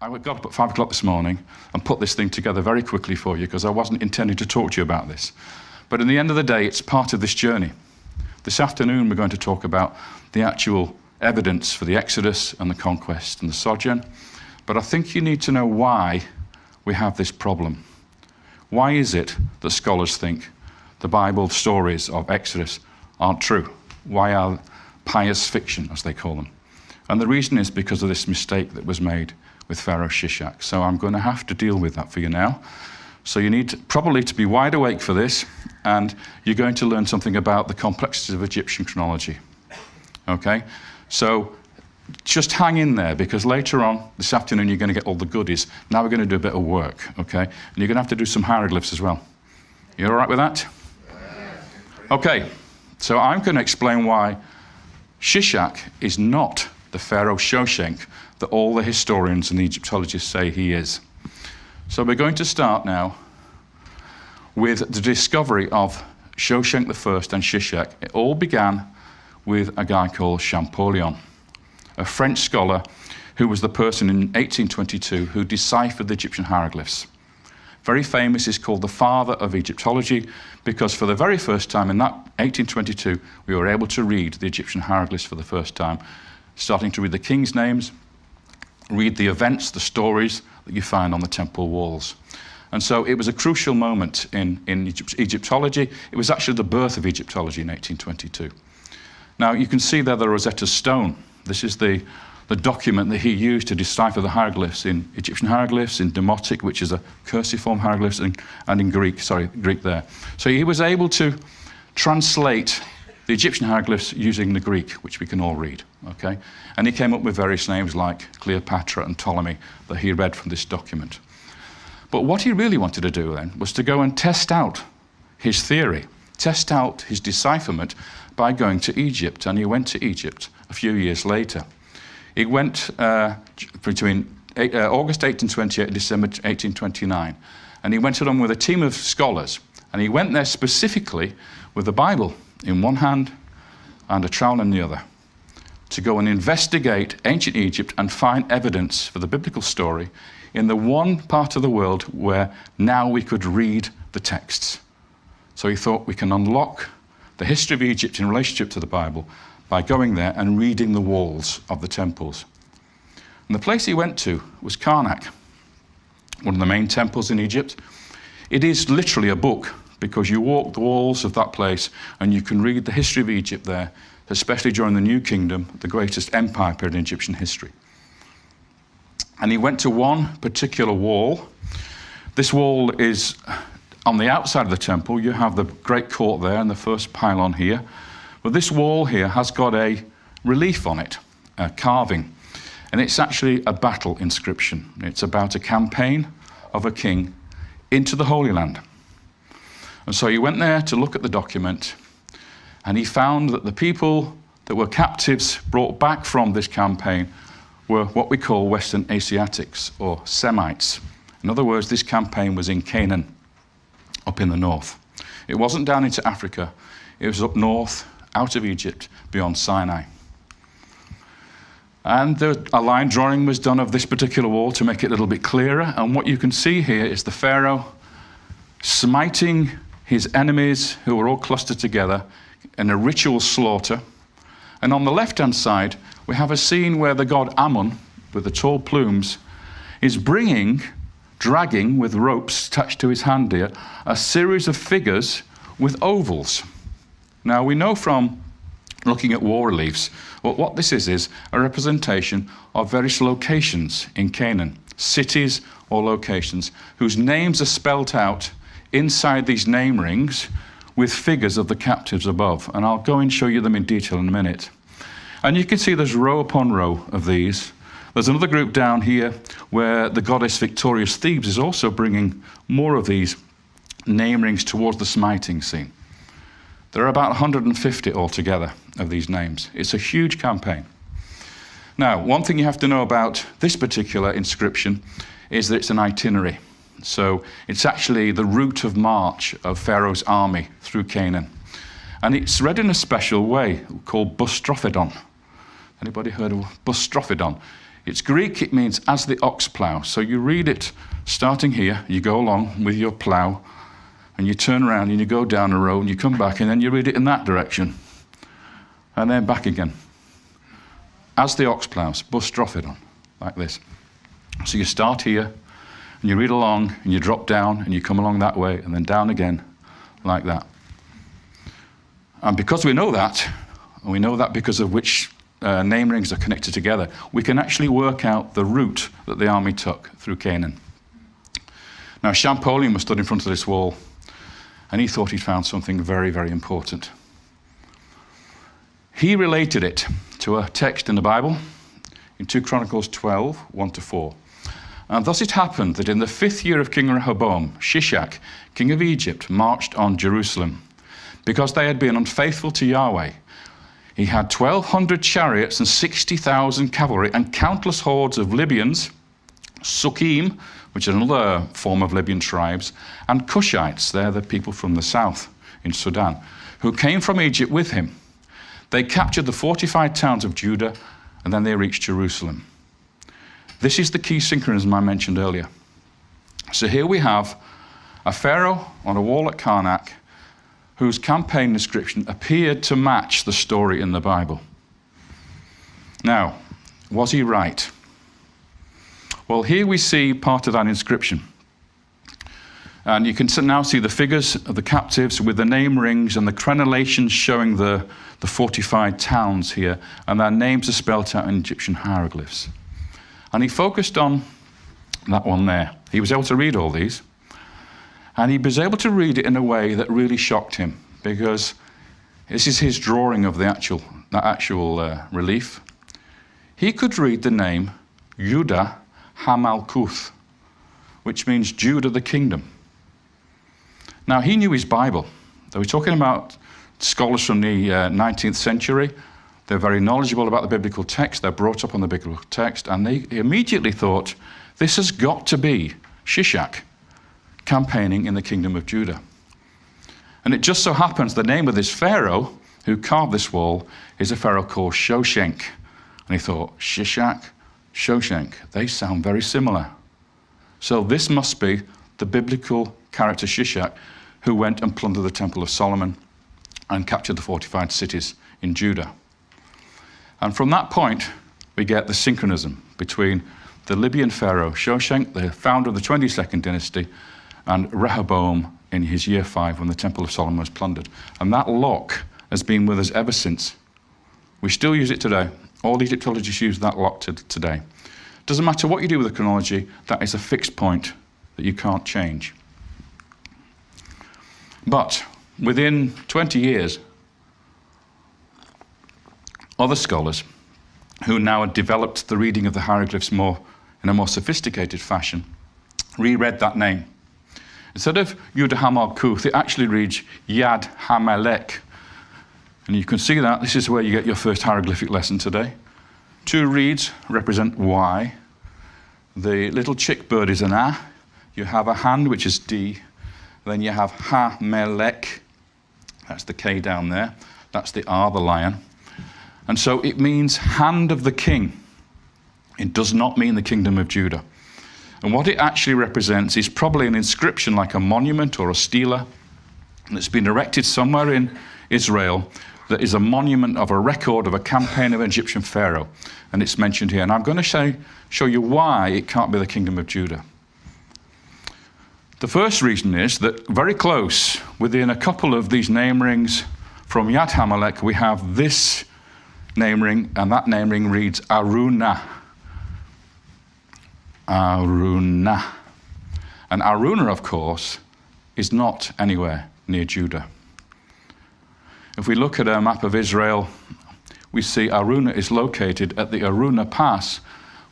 I got up at 5 o'clock this morning and put this thing together very quickly for you because I wasn't intending to talk to you about this. But in the end of the day, it's part of this journey. This afternoon, we're going to talk about the actual evidence for the Exodus and the conquest and the sojourn. But I think you need to know why we have this problem. Why is it that scholars think the Bible stories of Exodus aren't true? Why are pious fiction, as they call them? And the reason is because of this mistake that was made with Pharaoh Shishak. So I'm going to have to deal with that for you now. So you need probably to be wide awake for this, and you're going to learn something about the complexities of Egyptian chronology. Okay? So just hang in there, because later on this afternoon you're going to get all the goodies. Now we're going to do a bit of work, okay? And you're going to have to do some hieroglyphs as well. You all right with that? Okay. So I'm going to explain why Shishak is not the Pharaoh Shoshenq that all the historians and the Egyptologists say he is. So we're going to start now with the discovery of Shoshenq I and Shishak. It all began with a guy called Champollion, a French scholar who was the person in 1822 who deciphered the Egyptian hieroglyphs. Very famous, is called the father of Egyptology, because for the very first time in that 1822, we were able to read the Egyptian hieroglyphs for the first time, starting to read the king's names, read the events, the stories that you find on the temple walls. And so it was a crucial moment in Egyptology. It was actually the birth of Egyptology in 1822. Now you can see there the Rosetta Stone. This is the document that he used to decipher the hieroglyphs in Egyptian hieroglyphs, in Demotic, which is a cursiform hieroglyphs, and in Greek there. So he was able to translate the Egyptian hieroglyphs using the Greek, which we can all read, okay? And he came up with various names like Cleopatra and Ptolemy that he read from this document. But what he really wanted to do then was to go and test out his theory, test out his decipherment by going to Egypt, and he went to Egypt a few years later. He went between August 1828 and December 1829, and he went along with a team of scholars, and he went there specifically with the Bible in one hand and a trowel in the other, to go and investigate ancient Egypt and find evidence for the biblical story in the one part of the world where now we could read the texts. So he thought we can unlock the history of Egypt in relationship to the Bible by going there and reading the walls of the temples. And the place he went to was Karnak, one of the main temples in Egypt. It is literally a book, because you walk the walls of that place and you can read the history of Egypt there, especially during the New Kingdom, the greatest empire period in Egyptian history. And he went to one particular wall. This wall is on the outside of the temple. You have the great court there and the first pylon here. But this wall here has got a relief on it, a carving. And it's actually a battle inscription. It's about a campaign of a king into the Holy Land. And so he went there to look at the document, and he found that the people that were captives brought back from this campaign were what we call Western Asiatics, or Semites. In other words, this campaign was in Canaan, up in the north. It wasn't down into Africa. It was up north, out of Egypt, beyond Sinai. And a line drawing was done of this particular wall to make it a little bit clearer. And what you can see here is the Pharaoh smiting his enemies, who were all clustered together in a ritual slaughter. And on the left-hand side, we have a scene where the god Ammon, with the tall plumes, is dragging with ropes attached to his hand here, a series of figures with ovals. Now, we know from looking at war reliefs, what this is a representation of various locations in Canaan, cities or locations, whose names are spelt out inside these name rings with figures of the captives above. And I'll go and show you them in detail in a minute. And you can see there's row upon row of these. There's another group down here where the goddess Victorious Thebes is also bringing more of these name rings towards the smiting scene. There are about 150 altogether of these names. It's a huge campaign. Now, one thing you have to know about this particular inscription is that it's an itinerary. So it's actually the route of march of Pharaoh's army through Canaan. And it's read in a special way called bustrophodon. Anybody heard of bustrophodon? It's Greek, it means as the ox plough. So you read it starting here, you go along with your plough, and you turn around and you go down a road and you come back and then you read it in that direction. And then back again. As the ox ploughs, bustrophodon, like this. So you start here and you read along and you drop down and you come along that way and then down again, like that. And because we know that, and we know that because of which name rings are connected together, we can actually work out the route that the army took through Canaan. Now, Champollion was stood in front of this wall, and he thought he'd found something very, very important. He related it to a text in the Bible, in 2 Chronicles 12, 1-4. And thus it happened that in the 5th year of King Rehoboam, Shishak, king of Egypt, marched on Jerusalem, because they had been unfaithful to Yahweh. He had 1,200 chariots and 60,000 cavalry and countless hordes of Libyans, Sukkim, which is another form of Libyan tribes, and Cushites, they're the people from the south in Sudan, who came from Egypt with him. They captured the fortified towns of Judah, and then they reached Jerusalem. This is the key synchronism I mentioned earlier. So here we have a pharaoh on a wall at Karnak, whose campaign description appeared to match the story in the Bible. Now, was he right? Well, here we see part of that inscription. And you can now see the figures of the captives with the name rings and the crenellations showing the fortified towns here, and their names are spelt out in Egyptian hieroglyphs. And he focused on that one there. He was able to read all these, and he was able to read it in a way that really shocked him, because this is his drawing of that actual relief. He could read the name Judah Hamalkuth, which means Judah the kingdom. Now, he knew his Bible. We're talking about scholars from the 19th century. They're very knowledgeable about the biblical text. They're brought up on the biblical text, and they immediately thought, this has got to be Shishak campaigning in the kingdom of Judah. And it just so happens the name of this pharaoh who carved this wall is a pharaoh called Shoshenq. And he thought, Shishak, Shoshenq, they sound very similar. So this must be the biblical character Shishak, who went and plundered the Temple of Solomon and captured the fortified cities in Judah. And from that point, we get the synchronism between the Libyan pharaoh Shoshenq, the founder of the 22nd dynasty, and Rehoboam in his year 5 when the Temple of Solomon was plundered. And that lock has been with us ever since. We still use it today. All Egyptologists use that lock today. Doesn't matter what you do with the chronology, that is a fixed point that you can't change. But within 20 years, other scholars who now had developed the reading of the hieroglyphs in a more sophisticated fashion reread that name. Instead of Judah Hamalkuth, it actually reads Yad Hamelech. And you can see that. This is where you get your first hieroglyphic lesson today. 2 reeds represent Y. The little chick bird is an A. You have a hand, which is D. Then you have Hamelech. That's the K down there. That's the R, the lion. And so it means hand of the king. It does not mean the kingdom of Judah. And what it actually represents is probably an inscription like a monument or a stela that's been erected somewhere in Israel that is a monument of a record of a campaign of an Egyptian pharaoh. And it's mentioned here. And I'm going to show you why it can't be the kingdom of Judah. The first reason is that very close, within a couple of these name rings from Yad Hamelech, we have this name ring, and that name ring reads Aruna. Aruna. And Aruna, of course, is not anywhere near Judah. If we look at a map of Israel, we see Aruna is located at the Aruna Pass,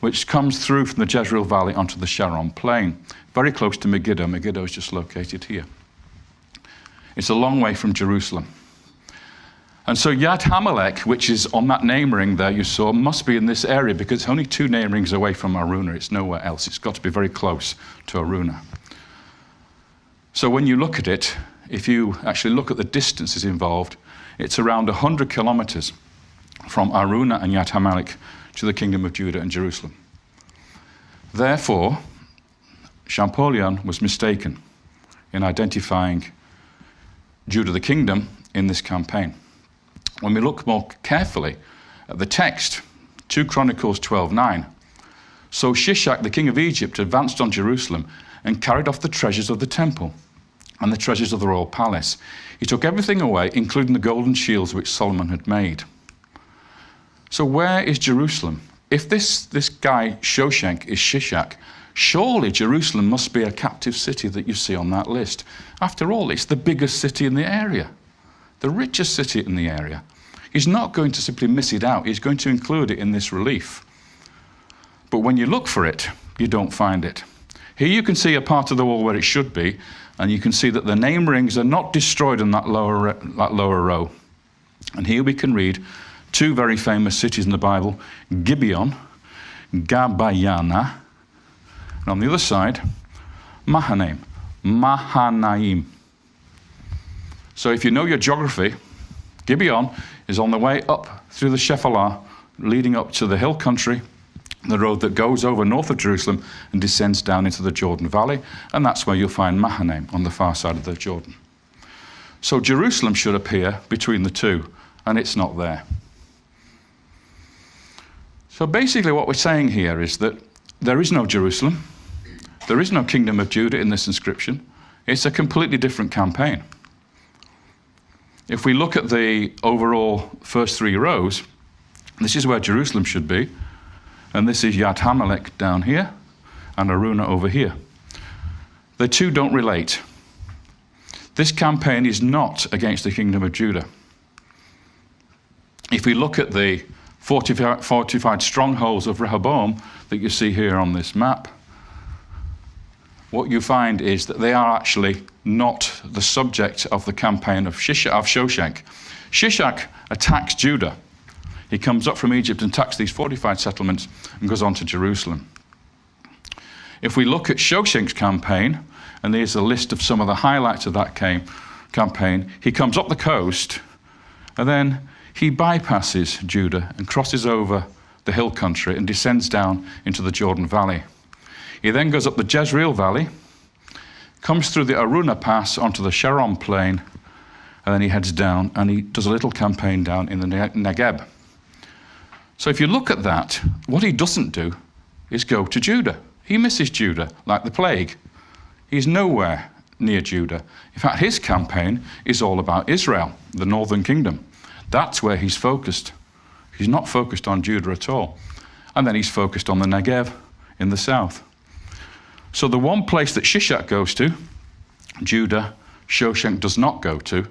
which comes through from the Jezreel Valley onto the Sharon Plain, very close to Megiddo. Megiddo is just located here. It's a long way from Jerusalem. And so Yad Hamelech, which is on that name ring there you saw, must be in this area because it's only 2 name rings away from Aruna. It's nowhere else. It's got to be very close to Aruna. So when you look at it, if you actually look at the distances involved, it's around 100 kilometers from Aruna and Yad Hamelech to the kingdom of Judah and Jerusalem. Therefore, Champollion was mistaken in identifying Judah the kingdom in this campaign. When we look more carefully at the text, 2 Chronicles 12:9, so Shishak, the king of Egypt, advanced on Jerusalem and carried off the treasures of the temple and the treasures of the royal palace. He took everything away, including the golden shields which Solomon had made. So where is Jerusalem? If this guy, Shoshenq, is Shishak, surely Jerusalem must be a captive city that you see on that list. After all, it's the biggest city in the area, the richest city in the area. He's not going to simply miss it out. He's going to include it in this relief. But when you look for it, you don't find it. Here you can see a part of the wall where it should be, and you can see that the name rings are not destroyed in that lower row. And here we can read 2 very famous cities in the Bible, Gibeon, Gabayana, and on the other side, Mahanaim. So if you know your geography, Gibeon is on the way up through the Shephelah, leading up to the hill country, the road that goes over north of Jerusalem and descends down into the Jordan Valley, and that's where you'll find Mahanaim on the far side of the Jordan. So Jerusalem should appear between the two, and it's not there. So basically what we're saying here is that there is no Jerusalem, there is no kingdom of Judah in this inscription. It's a completely different campaign. If we look at the overall first 3 rows, this is where Jerusalem should be, and this is Yad Hamelech down here, and Aruna over here. The two don't relate. This campaign is not against the kingdom of Judah. If we look at the fortified strongholds of Rehoboam that you see here on this map, what you find is that they are actually not the subject of the campaign of Shoshenq. Shishak attacks Judah. He comes up from Egypt and attacks these fortified settlements and goes on to Jerusalem. If we look at Shoshenq's campaign, and there's a list of some of the highlights of that campaign, he comes up the coast and then he bypasses Judah and crosses over the hill country and descends down into the Jordan Valley. He then goes up the Jezreel Valley, comes through the Aruna Pass onto the Sharon Plain, and then he heads down and he does a little campaign down in the Negeb. So if you look at that, what he doesn't do is go to Judah. He misses Judah like the plague. He's nowhere near Judah. In fact, his campaign is all about Israel, the northern kingdom. That's where he's focused. He's not focused on Judah at all. And then he's focused on the Negev in the south. So the one place that Shishak goes to, Judah, Shoshenq does not go to.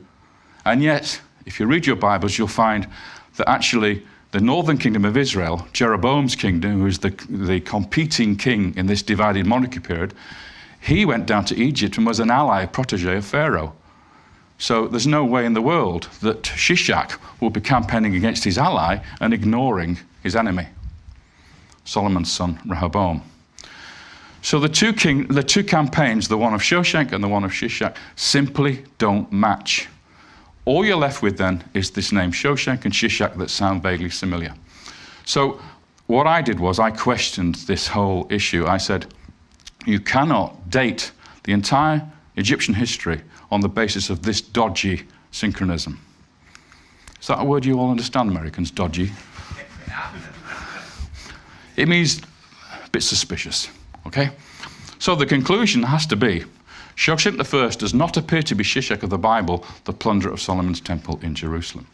And yet, if you read your Bibles, you'll find that actually the northern kingdom of Israel, Jeroboam's kingdom, who is the competing king in this divided monarchy period, he went down to Egypt and was an ally, protege of Pharaoh. So there's no way in the world that Shishak will be campaigning against his ally and ignoring his enemy, Solomon's son, Rehoboam. So the two campaigns, the one of Shoshenq and the one of Shishak, simply don't match. All you're left with then is this name Shoshenq and Shishak that sound vaguely familiar. So what I did was I questioned this whole issue. I said, you cannot date the entire Egyptian history on the basis of this dodgy synchronism. Is that a word you all understand, Americans, dodgy? It means a bit suspicious, okay? So the conclusion has to be, Shoshenq I does not appear to be Shishak of the Bible, the plunderer of Solomon's temple in Jerusalem.